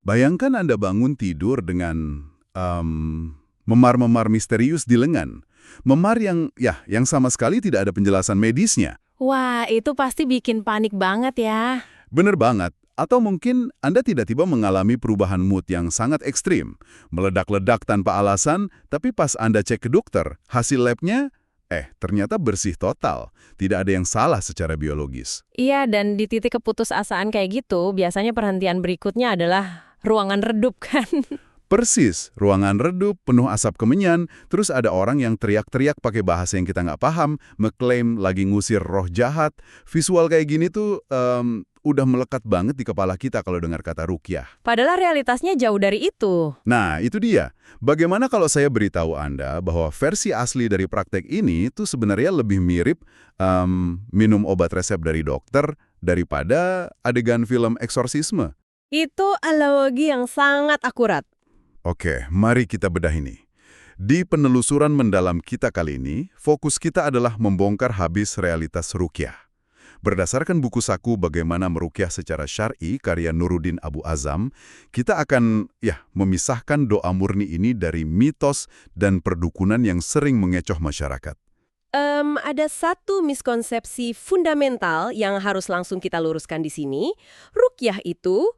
Bayangkan Anda bangun tidur dengan memar-memar misterius di lengan. Memar yang sama sekali tidak ada penjelasan medisnya. Wah, itu pasti bikin panik banget ya. Bener banget. Atau mungkin Anda tiba-tiba mengalami perubahan mood yang sangat ekstrim. Meledak-ledak tanpa alasan, tapi pas Anda cek ke dokter, hasil labnya, ternyata bersih total. Tidak ada yang salah secara biologis. Iya, dan di titik keputusasaan kayak gitu, biasanya perhentian berikutnya adalah ruangan redup kan. Persis, ruangan redup, penuh asap kemenyan, terus ada orang yang teriak-teriak pakai bahasa yang kita nggak paham, ngeklaim lagi ngusir roh jahat. Visual kayak gini tuh udah melekat banget di kepala kita kalau dengar kata ruqyah. Padahal realitasnya jauh dari itu. Nah, itu dia. Bagaimana kalau saya beritahu Anda bahwa versi asli dari praktek ini tuh sebenarnya lebih mirip minum obat resep dari dokter daripada adegan film eksorsisme? Itu analogi yang sangat akurat. Oke, mari kita bedah ini. Di penelusuran mendalam kita kali ini, fokus kita adalah membongkar habis realitas ruqyah. Berdasarkan buku saku Bagaimana Meruqyah Secara Syar'i karya Nuruddin Abu Azam, kita akan memisahkan doa murni ini dari mitos dan perdukunan yang sering mengecoh masyarakat. Ada satu miskonsepsi fundamental yang harus langsung kita luruskan di sini. Ruqyah itu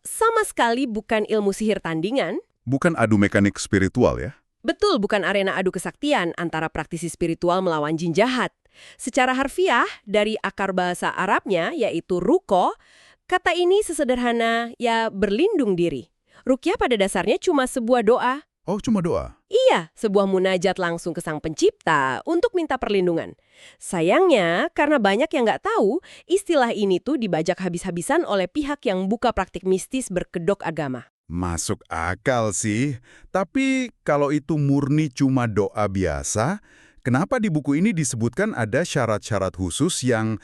sama sekali bukan ilmu sihir tandingan. Bukan adu mekanik spiritual ya? Betul, bukan arena adu kesaktian antara praktisi spiritual melawan jin jahat. Secara harfiah, dari akar bahasa Arabnya, yaitu ruko, kata ini sesederhana berlindung diri. Ruqyah pada dasarnya cuma sebuah doa. Oh, cuma doa? Iya, sebuah munajat langsung ke Sang Pencipta untuk minta perlindungan. Sayangnya, karena banyak yang nggak tahu, istilah ini tuh dibajak habis-habisan oleh pihak yang buka praktik mistis berkedok agama. Masuk akal sih. Tapi kalau itu murni cuma doa biasa, kenapa di buku ini disebutkan ada syarat-syarat khusus yang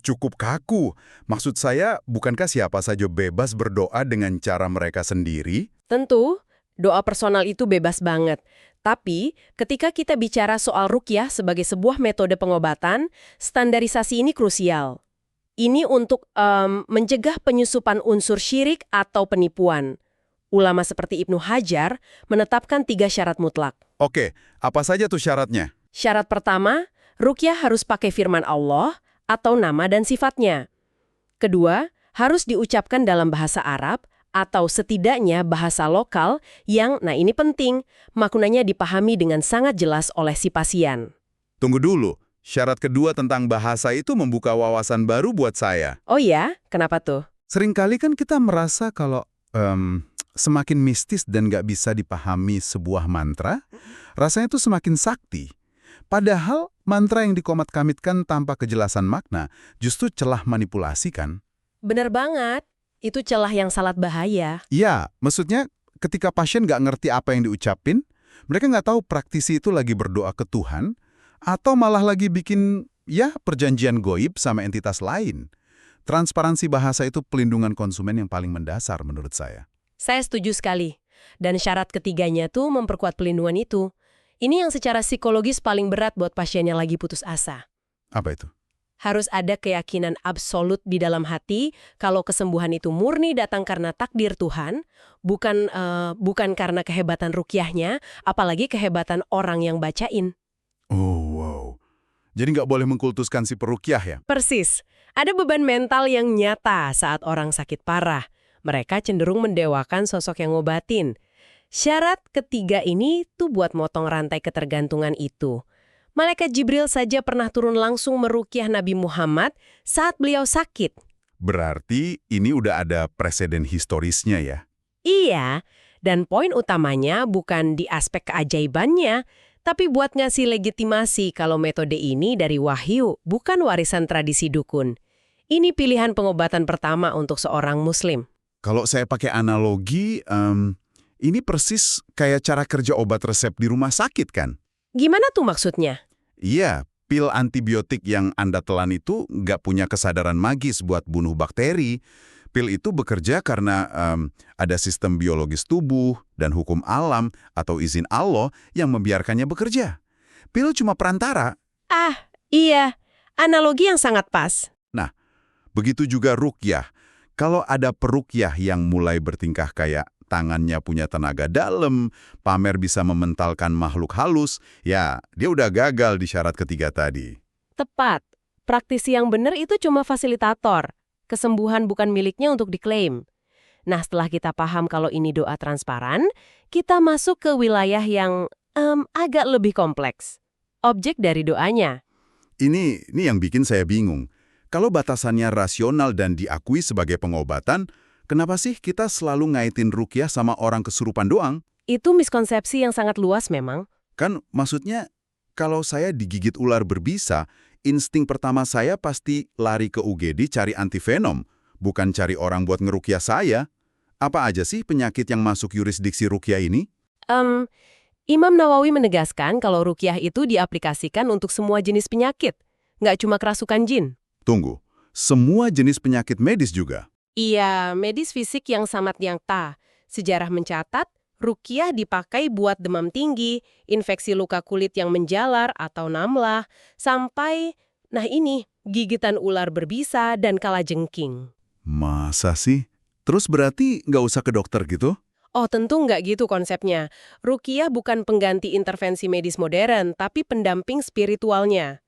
cukup kaku? Maksud saya, bukankah siapa saja bebas berdoa dengan cara mereka sendiri? Tentu, doa personal itu bebas banget. Tapi, ketika kita bicara soal ruqyah sebagai sebuah metode pengobatan, standarisasi ini krusial. Ini untuk mencegah penyusupan unsur syirik atau penipuan. Ulama seperti Ibnu Hajar menetapkan 3 syarat mutlak. Oke, apa saja tuh syaratnya? Syarat pertama, ruqyah harus pakai firman Allah atau nama dan sifatnya. Kedua, harus diucapkan dalam bahasa Arab atau setidaknya bahasa lokal yang, ini penting, maknanya dipahami dengan sangat jelas oleh si pasien. Tunggu dulu, syarat kedua tentang bahasa itu membuka wawasan baru buat saya. Oh ya? Kenapa tuh? Seringkali kan kita merasa kalau semakin mistis dan nggak bisa dipahami sebuah mantra, rasanya itu semakin sakti. Padahal mantra yang dikomat-kamitkan tanpa kejelasan makna justru celah manipulasi kan? Bener banget. Itu celah yang sangat bahaya. Iya, maksudnya ketika pasien nggak ngerti apa yang diucapin, mereka nggak tahu praktisi itu lagi berdoa ke Tuhan, atau malah lagi bikin, perjanjian goib sama entitas lain. Transparansi bahasa itu pelindungan konsumen yang paling mendasar menurut saya. Saya setuju sekali. Dan syarat ketiganya tuh memperkuat pelindungan itu. Ini yang secara psikologis paling berat buat pasien yang lagi putus asa. Apa itu? Harus ada keyakinan absolut di dalam hati kalau kesembuhan itu murni datang karena takdir Tuhan, bukan karena kehebatan ruqyahnya, apalagi kehebatan orang yang bacain. Oh, wow. Jadi nggak boleh mengkultuskan si peruqyah ya? Persis. Ada beban mental yang nyata saat orang sakit parah. Mereka cenderung mendewakan sosok yang ngobatin. Syarat ketiga ini tuh buat motong rantai ketergantungan itu. Malaikat Jibril saja pernah turun langsung meruqyah Nabi Muhammad saat beliau sakit. Berarti ini udah ada preseden historisnya ya? Iya, dan poin utamanya bukan di aspek keajaibannya, tapi buat ngasih legitimasi kalau metode ini dari wahyu, bukan warisan tradisi dukun. Ini pilihan pengobatan pertama untuk seorang muslim. Kalau saya pakai analogi, ini persis kayak cara kerja obat resep di rumah sakit kan? Gimana tuh maksudnya? Iya, pil antibiotik yang Anda telan itu nggak punya kesadaran magis buat bunuh bakteri. Pil itu bekerja karena ada sistem biologis tubuh dan hukum alam atau izin Allah yang membiarkannya bekerja. Pil cuma perantara. Iya, analogi yang sangat pas. Nah, begitu juga ruqyah. Kalau ada peruqyah yang mulai bertingkah kayak tangannya punya tenaga dalam, pamer bisa mementalkan makhluk halus, ya dia udah gagal di syarat ketiga tadi. Tepat. Praktisi yang benar itu cuma fasilitator. Kesembuhan bukan miliknya untuk diklaim. Nah, setelah kita paham kalau ini doa transparan, kita masuk ke wilayah yang agak lebih kompleks. Objek dari doanya. Ini yang bikin saya bingung. Kalau batasannya rasional dan diakui sebagai pengobatan, kenapa sih kita selalu ngaitin ruqyah sama orang kesurupan doang? Itu miskonsepsi yang sangat luas memang. Kan maksudnya, kalau saya digigit ular berbisa, insting pertama saya pasti lari ke UGD cari antivenom, bukan cari orang buat ngeruqyah saya. Apa aja sih penyakit yang masuk yurisdiksi ruqyah ini? Imam Nawawi menegaskan kalau ruqyah itu diaplikasikan untuk semua jenis penyakit, nggak cuma kerasukan jin. Tunggu, semua jenis penyakit medis juga? Iya, medis fisik yang samat yang ta. Sejarah mencatat, ruqyah dipakai buat demam tinggi, infeksi luka kulit yang menjalar atau namlah, sampai, nah ini, gigitan ular berbisa dan kalajengking. Masa sih? Terus berarti nggak usah ke dokter gitu? Oh, tentu nggak gitu konsepnya. Ruqyah bukan pengganti intervensi medis modern, tapi pendamping spiritualnya.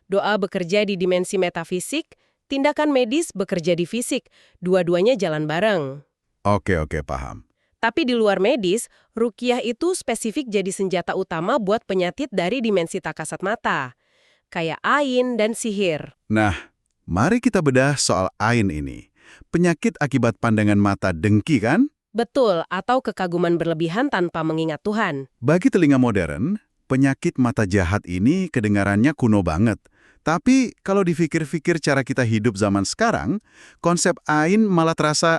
Doa bekerja di dimensi metafisik, tindakan medis bekerja di fisik. Dua-duanya jalan bareng. Oke, paham. Tapi di luar medis, ruqyah itu spesifik jadi senjata utama buat penyakit dari dimensi tak kasat mata. Kayak ain dan sihir. Nah, mari kita bedah soal ain ini. Penyakit akibat pandangan mata dengki kan? Betul, atau kekaguman berlebihan tanpa mengingat Tuhan. Bagi telinga modern, penyakit mata jahat ini kedengarannya kuno banget. Tapi kalau dipikir-pikir cara kita hidup zaman sekarang, konsep ain malah terasa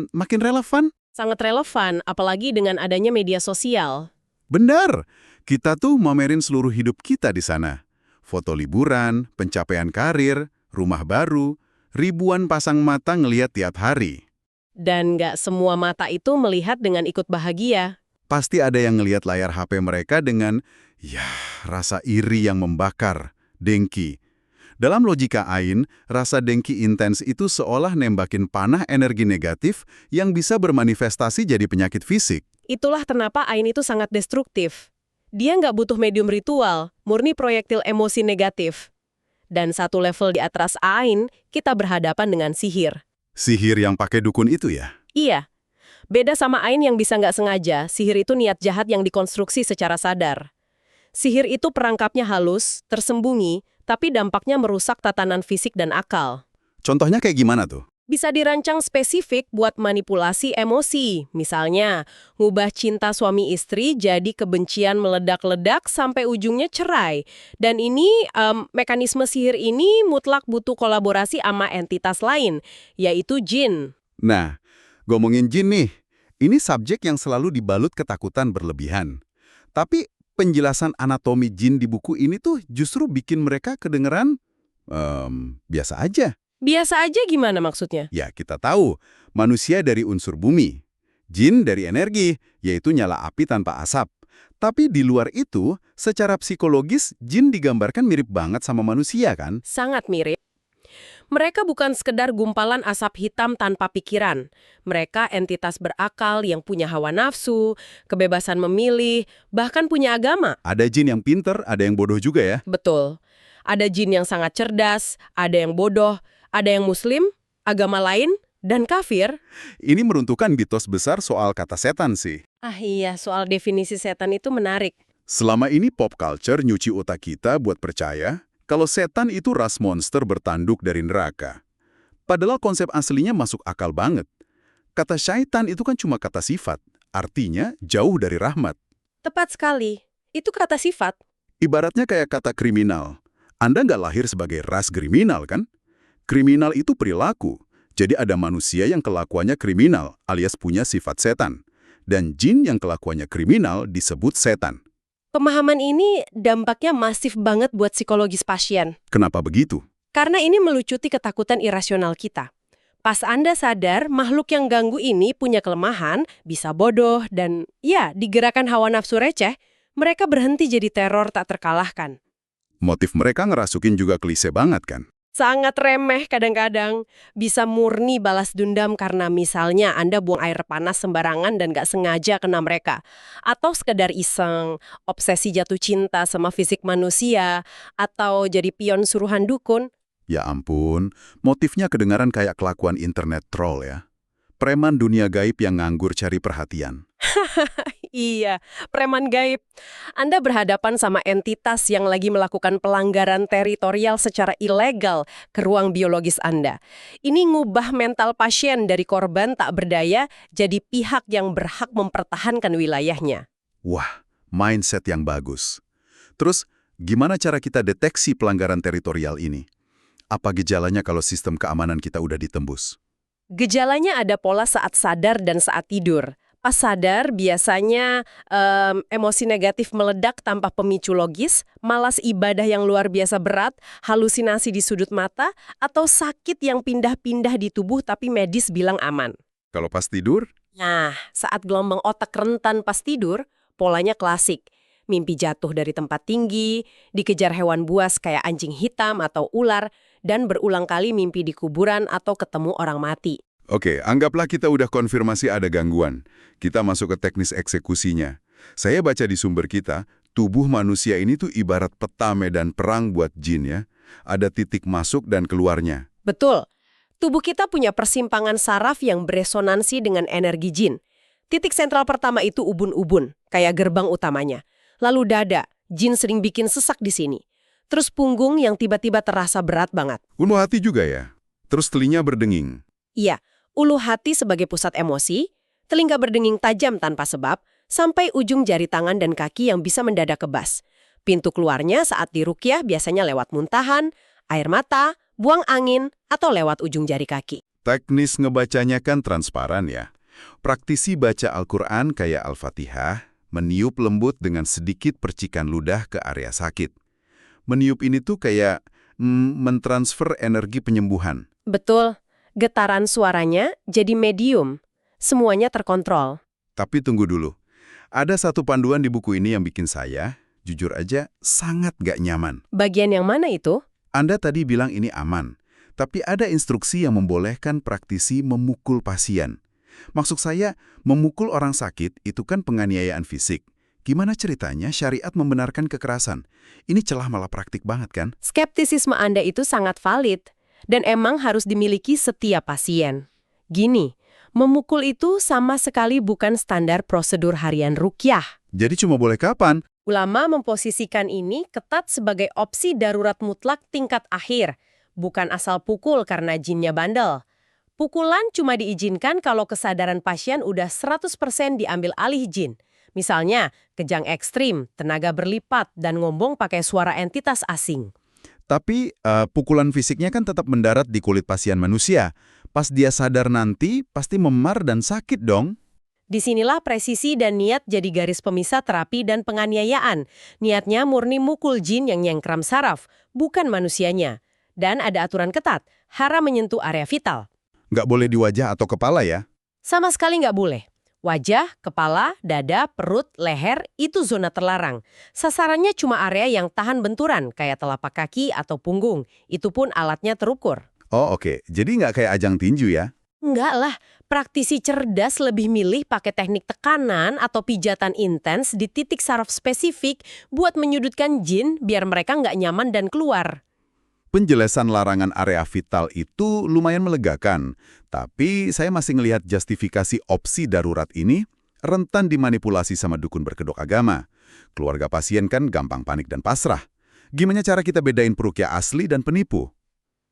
makin relevan. Sangat relevan, apalagi dengan adanya media sosial. Benar, kita tuh mamerin seluruh hidup kita di sana. Foto liburan, pencapaian karir, rumah baru, ribuan pasang mata ngeliat tiap hari. Dan nggak semua mata itu melihat dengan ikut bahagia. Pasti ada yang ngeliat layar HP mereka dengan, rasa iri yang membakar. Dengki. Dalam logika ain, rasa dengki intens itu seolah nembakin panah energi negatif yang bisa bermanifestasi jadi penyakit fisik. Itulah kenapa ain itu sangat destruktif. Dia nggak butuh medium ritual, murni proyektil emosi negatif. Dan satu level di atas ain, kita berhadapan dengan sihir. Sihir yang pakai dukun itu ya? Iya. Beda sama ain yang bisa nggak sengaja, sihir itu niat jahat yang dikonstruksi secara sadar. Sihir itu perangkapnya halus, tersembunyi, tapi dampaknya merusak tatanan fisik dan akal. Contohnya kayak gimana tuh? Bisa dirancang spesifik buat manipulasi emosi. Misalnya, ngubah cinta suami istri jadi kebencian meledak-ledak sampai ujungnya cerai. Dan ini, mekanisme sihir ini mutlak butuh kolaborasi sama entitas lain, yaitu jin. Nah, ngomongin jin nih, ini subjek yang selalu dibalut ketakutan berlebihan. Tapi penjelasan anatomi jin di buku ini tuh justru bikin mereka kedengeran biasa aja. Biasa aja gimana maksudnya? Ya, kita tahu, manusia dari unsur bumi. Jin dari energi, yaitu nyala api tanpa asap. Tapi di luar itu, secara psikologis, jin digambarkan mirip banget sama manusia kan? Sangat mirip. Mereka bukan sekedar gumpalan asap hitam tanpa pikiran. Mereka entitas berakal yang punya hawa nafsu, kebebasan memilih, bahkan punya agama. Ada jin yang pinter, ada yang bodoh juga ya? Betul. Ada jin yang sangat cerdas, ada yang bodoh, ada yang muslim, agama lain, dan kafir. Ini meruntuhkan mitos besar soal kata setan sih. Ah iya, soal definisi setan itu menarik. Selama ini pop culture nyuci otak kita buat percaya kalau setan itu ras monster bertanduk dari neraka. Padahal konsep aslinya masuk akal banget. Kata syaitan itu kan cuma kata sifat, artinya jauh dari rahmat. Tepat sekali. Itu kata sifat. Ibaratnya kayak kata kriminal. Anda nggak lahir sebagai ras kriminal kan? Kriminal itu perilaku. Jadi ada manusia yang kelakuannya kriminal alias punya sifat setan. Dan jin yang kelakuannya kriminal disebut setan. Pemahaman ini dampaknya masif banget buat psikologis pasien. Kenapa begitu? Karena ini melucuti ketakutan irasional kita. Pas Anda sadar makhluk yang ganggu ini punya kelemahan, bisa bodoh, dan ya digerakkan hawa nafsu receh, mereka berhenti jadi teror tak terkalahkan. Motif mereka ngerasukin juga klise banget kan? Sangat remeh kadang-kadang. Bisa murni balas dendam karena misalnya Anda buang air panas sembarangan dan gak sengaja kena mereka. Atau sekedar iseng, obsesi jatuh cinta sama fisik manusia, atau jadi pion suruhan dukun. Ya ampun, motifnya kedengaran kayak kelakuan internet troll ya. Preman dunia gaib yang nganggur cari perhatian. Iya, preman gaib. Anda berhadapan sama entitas yang lagi melakukan pelanggaran teritorial secara ilegal ke ruang biologis Anda. Ini ngubah mental pasien dari korban tak berdaya jadi pihak yang berhak mempertahankan wilayahnya. Wah, mindset yang bagus. Terus, gimana cara kita deteksi pelanggaran teritorial ini? Apa gejalanya kalau sistem keamanan kita udah ditembus? Gejalanya ada pola saat sadar dan saat tidur. Pas sadar, biasanya emosi negatif meledak tanpa pemicu logis, malas ibadah yang luar biasa berat, halusinasi di sudut mata, atau sakit yang pindah-pindah di tubuh tapi medis bilang aman. Kalau pas tidur, Nah, saat gelombang otak rentan pas tidur, polanya klasik. Mimpi jatuh dari tempat tinggi, dikejar hewan buas kayak anjing hitam atau ular, dan berulang kali mimpi di kuburan atau ketemu orang mati. oke, anggaplah kita udah konfirmasi ada gangguan. Kita masuk ke teknis eksekusinya. Saya baca di sumber kita, tubuh manusia ini tuh ibarat peta medan perang buat jin ya. Ada titik masuk dan keluarnya. Betul. Tubuh kita punya persimpangan saraf yang beresonansi dengan energi jin. Titik sentral pertama itu ubun-ubun, kayak gerbang utamanya. Lalu dada, jin sering bikin sesak di sini. Terus punggung yang tiba-tiba terasa berat banget. Ulu hati juga ya. Terus telinga berdenging. Iya, ulu hati sebagai pusat emosi, telinga berdenging tajam tanpa sebab, sampai ujung jari tangan dan kaki yang bisa mendadak kebas. Pintu keluarnya saat diruqyah biasanya lewat muntahan, air mata, buang angin, atau lewat ujung jari kaki. Teknis ngebacanya kan transparan ya. Praktisi baca Al-Quran kayak Al-Fatihah, meniup lembut dengan sedikit percikan ludah ke area sakit. Meniup ini tuh kayak mentransfer energi penyembuhan. Betul, getaran suaranya jadi medium. Semuanya terkontrol. Tapi tunggu dulu. Ada satu panduan di buku ini yang bikin saya, jujur aja, sangat gak nyaman. Bagian yang mana itu? Anda tadi bilang ini aman, tapi ada instruksi yang membolehkan praktisi memukul pasien. Maksud saya, memukul orang sakit itu kan penganiayaan fisik. Gimana ceritanya syariat membenarkan kekerasan? Ini celah malah praktik banget kan? Skeptisisme Anda itu sangat valid, dan emang harus dimiliki setiap pasien. Gini, memukul itu sama sekali bukan standar prosedur harian ruqyah. Jadi cuma boleh kapan? Ulama memposisikan ini ketat sebagai opsi darurat mutlak tingkat akhir, bukan asal pukul karena jinnya bandel. Pukulan cuma diizinkan kalau kesadaran pasien udah 100% diambil alih jin. Misalnya, kejang ekstrim, tenaga berlipat, dan ngombong pakai suara entitas asing. Tapi pukulan fisiknya kan tetap mendarat di kulit pasien manusia. Pas dia sadar nanti, pasti memar dan sakit dong. Disinilah presisi dan niat jadi garis pemisah terapi dan penganiayaan. Niatnya murni mukul jin yang nyengkram saraf, bukan manusianya. Dan ada aturan ketat, haram menyentuh area vital. Nggak boleh di wajah atau kepala ya? Sama sekali nggak boleh. Wajah, kepala, dada, perut, leher, itu zona terlarang. Sasarannya cuma area yang tahan benturan, kayak telapak kaki atau punggung. Itu pun alatnya terukur. Oh oke, jadi nggak kayak ajang tinju ya? Enggak lah, praktisi cerdas lebih milih pakai teknik tekanan atau pijatan intens di titik saraf spesifik buat menyudutkan jin biar mereka nggak nyaman dan keluar. Penjelasan larangan area vital itu lumayan melegakan, tapi saya masih ngelihat justifikasi opsi darurat ini rentan dimanipulasi sama dukun berkedok agama. Keluarga pasien kan gampang panik dan pasrah. Gimana cara kita bedain peruqyah asli dan penipu?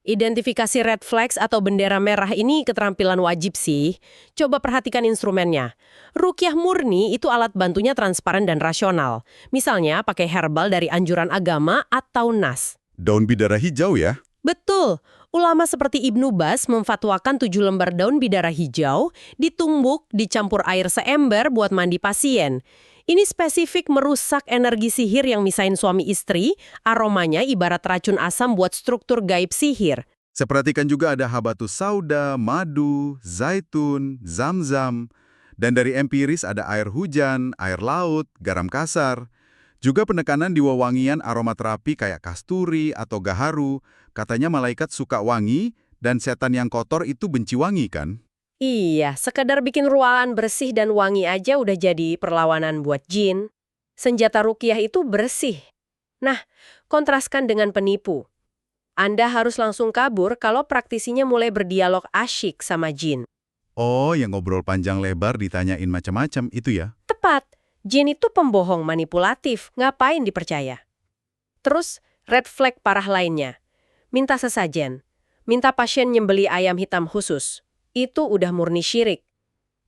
Identifikasi red flags atau bendera merah ini keterampilan wajib sih. Coba perhatikan instrumennya. Ruqyah murni itu alat bantunya transparan dan rasional. Misalnya pakai herbal dari anjuran agama atau nas. Daun bidara hijau ya? Betul. Ulama seperti Ibnu Baz memfatwakan 7 lembar daun bidara hijau ditumbuk, dicampur air seember buat mandi pasien. Ini spesifik merusak energi sihir yang misahin suami istri, aromanya ibarat racun asam buat struktur gaib sihir. Saya perhatikan juga ada habatus sauda, madu, zaitun, zam-zam. Dan dari empiris ada air hujan, air laut, garam kasar. Juga penekanan di wewangian aromaterapi kayak kasturi atau gaharu, katanya malaikat suka wangi dan setan yang kotor itu benci wangi kan? Iya, sekedar bikin ruangan bersih dan wangi aja udah jadi perlawanan buat jin. Senjata ruqyah itu bersih. Nah, kontraskan dengan penipu. Anda harus langsung kabur kalau praktisinya mulai berdialog asyik sama jin. Oh, yang ngobrol panjang lebar ditanyain macam-macam itu ya? Tepat, jin itu pembohong manipulatif, ngapain dipercaya? Terus, red flag parah lainnya. Minta sesajen. Minta pasien nyembeli ayam hitam khusus. Itu udah murni syirik.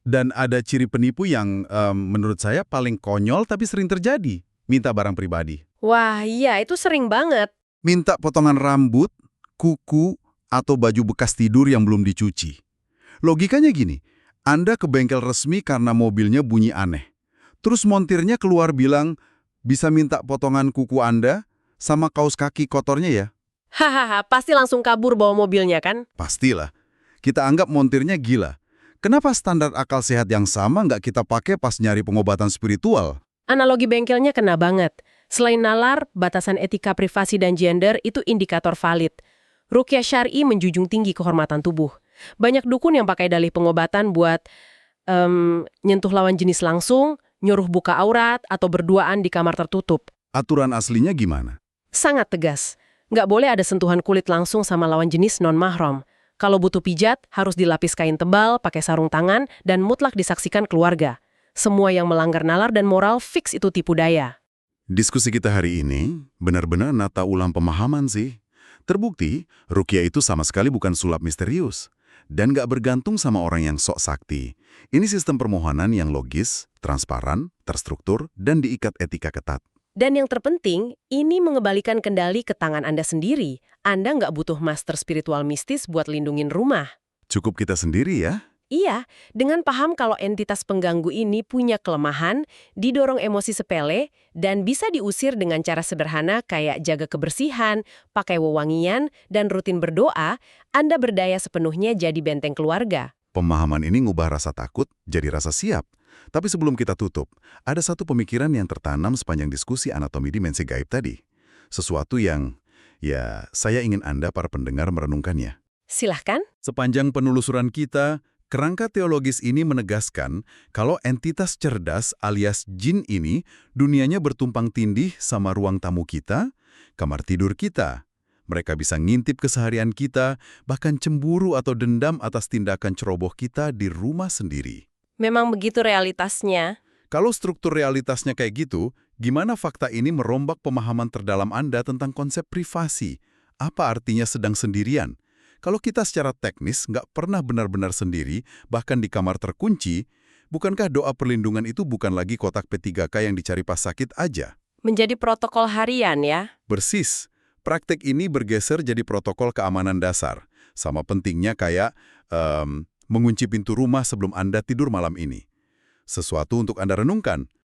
Dan ada ciri penipu yang menurut saya paling konyol tapi sering terjadi. Minta barang pribadi. Wah, iya itu sering banget. Minta potongan rambut, kuku, atau baju bekas tidur yang belum dicuci. Logikanya gini, Anda ke bengkel resmi karena mobilnya bunyi aneh. Terus montirnya keluar bilang, bisa minta potongan kuku Anda sama kaos kaki kotornya ya? Hahaha, pasti langsung kabur bawa mobilnya kan? Pastilah. Kita anggap montirnya gila. Kenapa standar akal sehat yang sama nggak kita pakai pas nyari pengobatan spiritual? Analogi bengkelnya kena banget. Selain nalar, batasan etika privasi dan gender itu indikator valid. Ruqyah syar'i menjunjung tinggi kehormatan tubuh. Banyak dukun yang pakai dalih pengobatan buat nyentuh lawan jenis langsung, nyuruh buka aurat, atau berduaan di kamar tertutup. Aturan aslinya gimana? Sangat tegas. Nggak boleh ada sentuhan kulit langsung sama lawan jenis non-mahram. Kalau butuh pijat, harus dilapis kain tebal, pakai sarung tangan, dan mutlak disaksikan keluarga. Semua yang melanggar nalar dan moral fix itu tipu daya. Diskusi kita hari ini benar-benar nata ulang pemahaman sih. Terbukti, ruqyah itu sama sekali bukan sulap misterius. Dan nggak bergantung sama orang yang sok sakti. Ini sistem permohonan yang logis, transparan, terstruktur, dan diikat etika ketat. Dan yang terpenting, ini mengembalikan kendali ke tangan Anda sendiri. Anda nggak butuh master spiritual mistis buat lindungin rumah. Cukup kita sendiri ya. Iya, dengan paham kalau entitas pengganggu ini punya kelemahan, didorong emosi sepele, dan bisa diusir dengan cara sederhana kayak jaga kebersihan, pakai wewangian, dan rutin berdoa, Anda berdaya sepenuhnya jadi benteng keluarga. Pemahaman ini ngubah rasa takut jadi rasa siap. Tapi sebelum kita tutup, ada satu pemikiran yang tertanam sepanjang diskusi anatomi dimensi gaib tadi. Sesuatu yang, ya, saya ingin Anda para pendengar merenungkannya. Silahkan. Sepanjang penelusuran kita, kerangka teologis ini menegaskan kalau entitas cerdas alias jin ini dunianya bertumpang tindih sama ruang tamu kita, kamar tidur kita. Mereka bisa ngintip keseharian kita, bahkan cemburu atau dendam atas tindakan ceroboh kita di rumah sendiri. Memang begitu realitasnya. Kalau struktur realitasnya kayak gitu, gimana fakta ini merombak pemahaman terdalam Anda tentang konsep privasi? Apa artinya sedang sendirian? Kalau kita secara teknis nggak pernah benar-benar sendiri, bahkan di kamar terkunci, bukankah doa perlindungan itu bukan lagi kotak P3K yang dicari pas sakit aja? Menjadi protokol harian ya. Persis. Praktek ini bergeser jadi protokol keamanan dasar. Sama pentingnya kayak mengunci pintu rumah sebelum Anda tidur malam ini. Sesuatu untuk Anda renungkan.